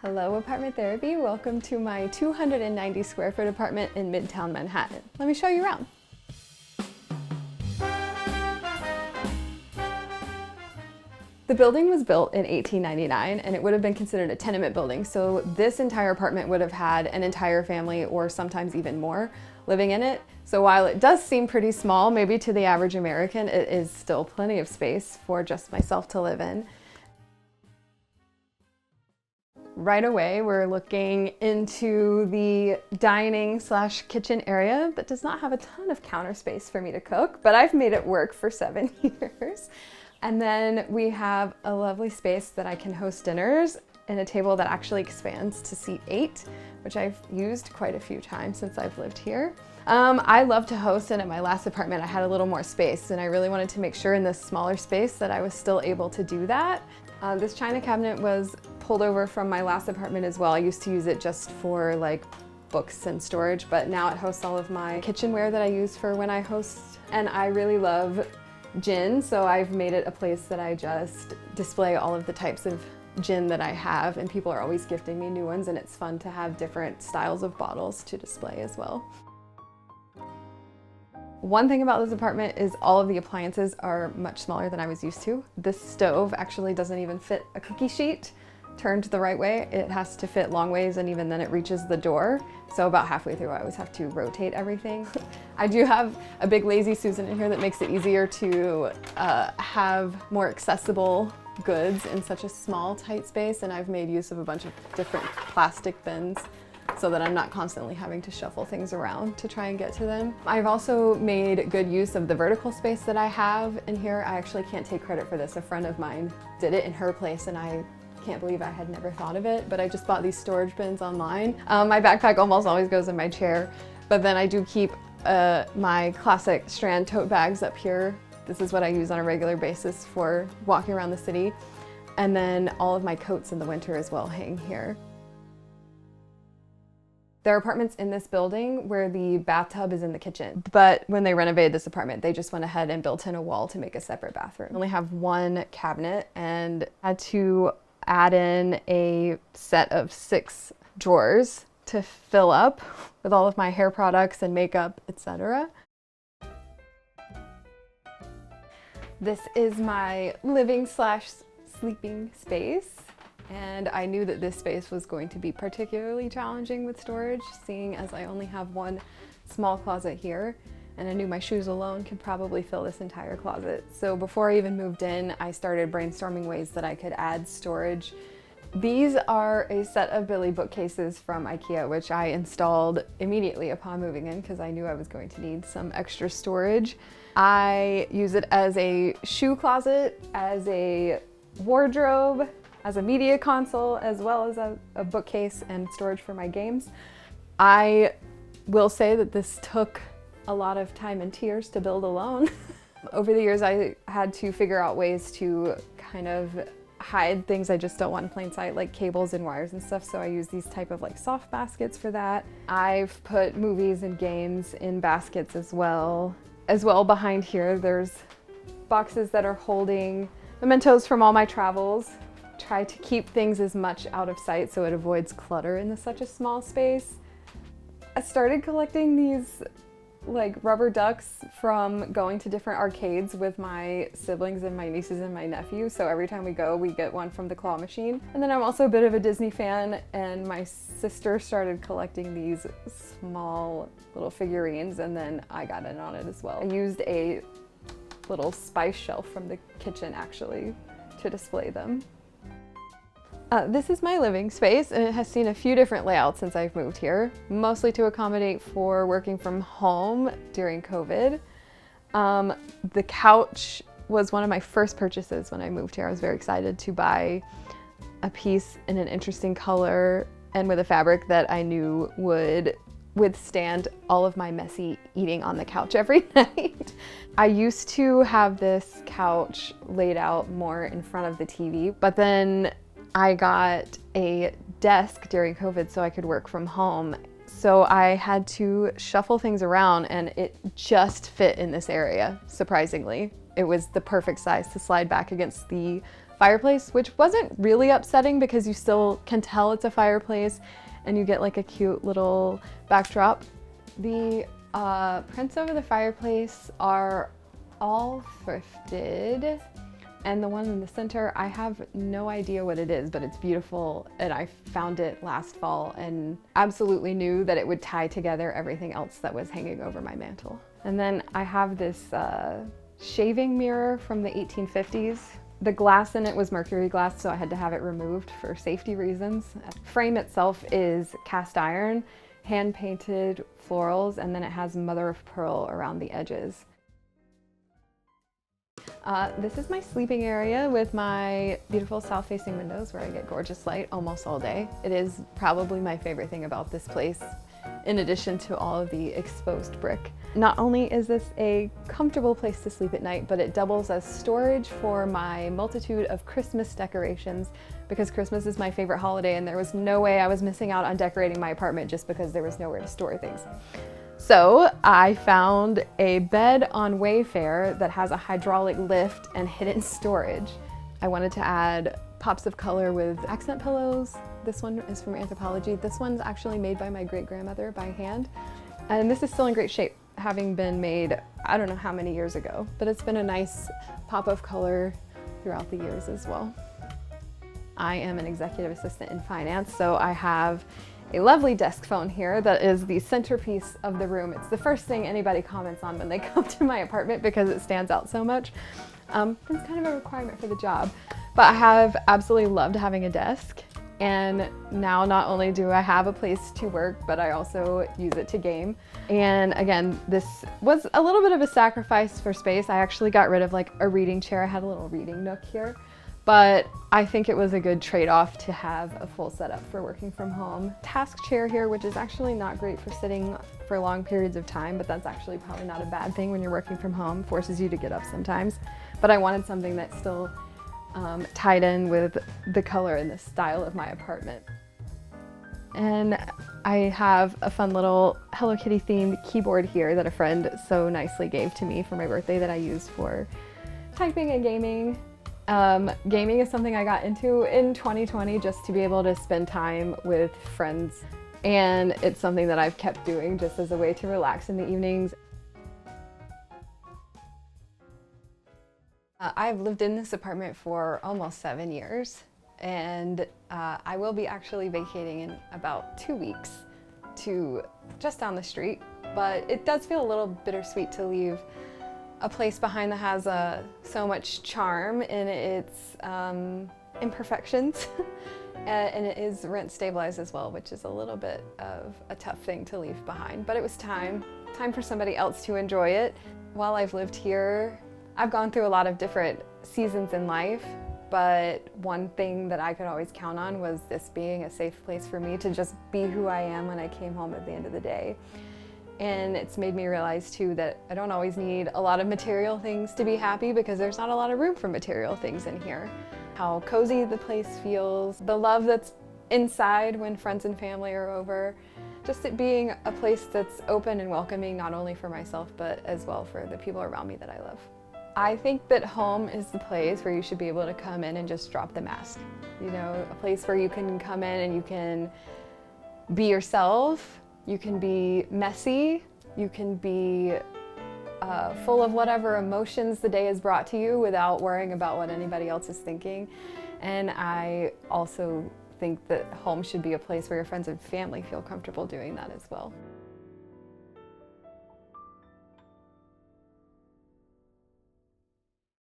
Hello, Apartment Therapy. Welcome to my 290 square foot apartment in Midtown Manhattan. Let me show you around. The building was built in 1899 and it would have been considered a tenement building. So this entire apartment would have had an entire family or sometimes even more living in it. So while it does seem pretty small, maybe to the average American, it is still plenty of space for just myself to live in. Right away, we're looking into the dining / kitchen area that does not have a ton of counter space for me to cook, but I've made it work for 7 years. And then we have a lovely space that I can host dinners and a table that actually expands to seat 8, which I've used quite a few times since I've lived here. I love to host, and at my last apartment I had a little more space, and I really wanted to make sure in this smaller space that I was still able to do that. This china cabinet was pulled over from my last apartment as well. I used to use it just for like books and storage, but now it hosts all of my kitchenware that I use for when I host. And I really love gin, so I've made it a place that I just display all of the types of gin that I have, and people are always gifting me new ones, and it's fun to have different styles of bottles to display as well. One thing about this apartment is all of the appliances are much smaller than I was used to. This stove actually doesn't even fit a cookie sheet turned the right way. It has to fit long ways, and even then it reaches the door. So about halfway through I always have to rotate everything. I do have a big Lazy Susan in here that makes it easier to have more accessible goods in such a small, tight space, and I've made use of a bunch of different plastic bins so that I'm not constantly having to shuffle things around to try and get to them. I've also made good use of the vertical space that I have in here. I actually can't take credit for this. A friend of mine did it in her place, and I can't believe I had never thought of it, but I just bought these storage bins online. My backpack almost always goes in my chair, but then I do keep my classic Strand tote bags up here. This is what I use on a regular basis for walking around the city. And then all of my coats in the winter as well hang here. There are apartments in this building where the bathtub is in the kitchen, but when they renovated this apartment, they just went ahead and built in a wall to make a separate bathroom. I only have one cabinet and had to add in a set of 6 drawers to fill up with all of my hair products and makeup, etc. This is my living / sleeping space. And I knew that this space was going to be particularly challenging with storage, seeing as I only have one small closet here, and I knew my shoes alone could probably fill this entire closet. So before I even moved in, I started brainstorming ways that I could add storage. These are a set of Billy bookcases from IKEA, which I installed immediately upon moving in because I knew I was going to need some extra storage. I use it as a shoe closet, as a wardrobe, as a media console, as well as a bookcase and storage for my games. I will say that this took a lot of time and tears to build alone. Over the years, I had to figure out ways to kind of hide things I just don't want in plain sight, like cables and wires and stuff, so I use these type of like soft baskets for that. I've put movies and games in baskets as well. Behind here, there's boxes that are holding mementos from all my travels. Try to keep things as much out of sight so it avoids clutter in such a small space. I started collecting these like rubber ducks from going to different arcades with my siblings and my nieces and my nephew. So every time we go, we get one from the claw machine. And then I'm also a bit of a Disney fan, and my sister started collecting these small little figurines, and then I got in on it as well. I used a little spice shelf from the kitchen actually to display them. This is my living space, and it has seen a few different layouts since I've moved here, mostly to accommodate for working from home during COVID. The couch was one of my first purchases when I moved here. I was very excited to buy a piece in an interesting color and with a fabric that I knew would withstand all of my messy eating on the couch every night. I used to have this couch laid out more in front of the TV, but then I got a desk during COVID so I could work from home. So I had to shuffle things around, and it just fit in this area, surprisingly. It was the perfect size to slide back against the fireplace, which wasn't really upsetting because you still can tell it's a fireplace and you get like a cute little backdrop. The prints over the fireplace are all thrifted, and the one in the center, I have no idea what it is, but it's beautiful, and I found it last fall and absolutely knew that it would tie together everything else that was hanging over my mantle. And then I have this shaving mirror from the 1850s. The glass in it was mercury glass, so I had to have it removed for safety reasons. The frame itself is cast iron, hand-painted florals, and then it has mother of pearl around the edges. This is my sleeping area with my beautiful south-facing windows where I get gorgeous light almost all day. It is probably my favorite thing about this place, in addition to all of the exposed brick. Not only is this a comfortable place to sleep at night, but it doubles as storage for my multitude of Christmas decorations, because Christmas is my favorite holiday and there was no way I was missing out on decorating my apartment just because there was nowhere to store things. So I found a bed on Wayfair that has a hydraulic lift and hidden storage. I wanted to add pops of color with accent pillows. This one is from Anthropologie. This one's actually made by my great-grandmother by hand. And this is still in great shape, having been made, I don't know how many years ago, but it's been a nice pop of color throughout the years as well. I am an executive assistant in finance, so I have a lovely desk phone here that is the centerpiece of the room. It's the first thing anybody comments on when they come to my apartment because it stands out so much. It's kind of a requirement for the job, but I have absolutely loved having a desk. And now not only do I have a place to work, but I also use it to game. And again, this was a little bit of a sacrifice for space. I actually got rid of like a reading chair. I had a little reading nook here, but I think it was a good trade-off to have a full setup for working from home. Task chair here, which is actually not great for sitting for long periods of time, but that's actually probably not a bad thing when you're working from home. Forces you to get up sometimes. But I wanted something that still tied in with the color and the style of my apartment. And I have a fun little Hello Kitty themed keyboard here that a friend so nicely gave to me for my birthday that I use for typing and gaming. Gaming is something I got into in 2020 just to be able to spend time with friends, and it's something that I've kept doing just as a way to relax in the evenings. I've lived in this apartment for almost 7 years, and I will be actually vacating in about 2 weeks to just down the street, but it does feel a little bittersweet to leave a place behind that has so much charm in its imperfections, and it is rent stabilized as well, which is a little bit of a tough thing to leave behind, but it was time for somebody else to enjoy it. While I've lived here, I've gone through a lot of different seasons in life, but one thing that I could always count on was this being a safe place for me to just be who I am when I came home at the end of the day. And it's made me realize too that I don't always need a lot of material things to be happy, because there's not a lot of room for material things in here. How cozy the place feels, the love that's inside when friends and family are over, just it being a place that's open and welcoming, not only for myself, but as well for the people around me that I love. I think that home is the place where you should be able to come in and just drop the mask. You know, a place where you can come in and you can be yourself, you can be messy, you can be full of whatever emotions the day has brought to you without worrying about what anybody else is thinking. And I also think that home should be a place where your friends and family feel comfortable doing that as well.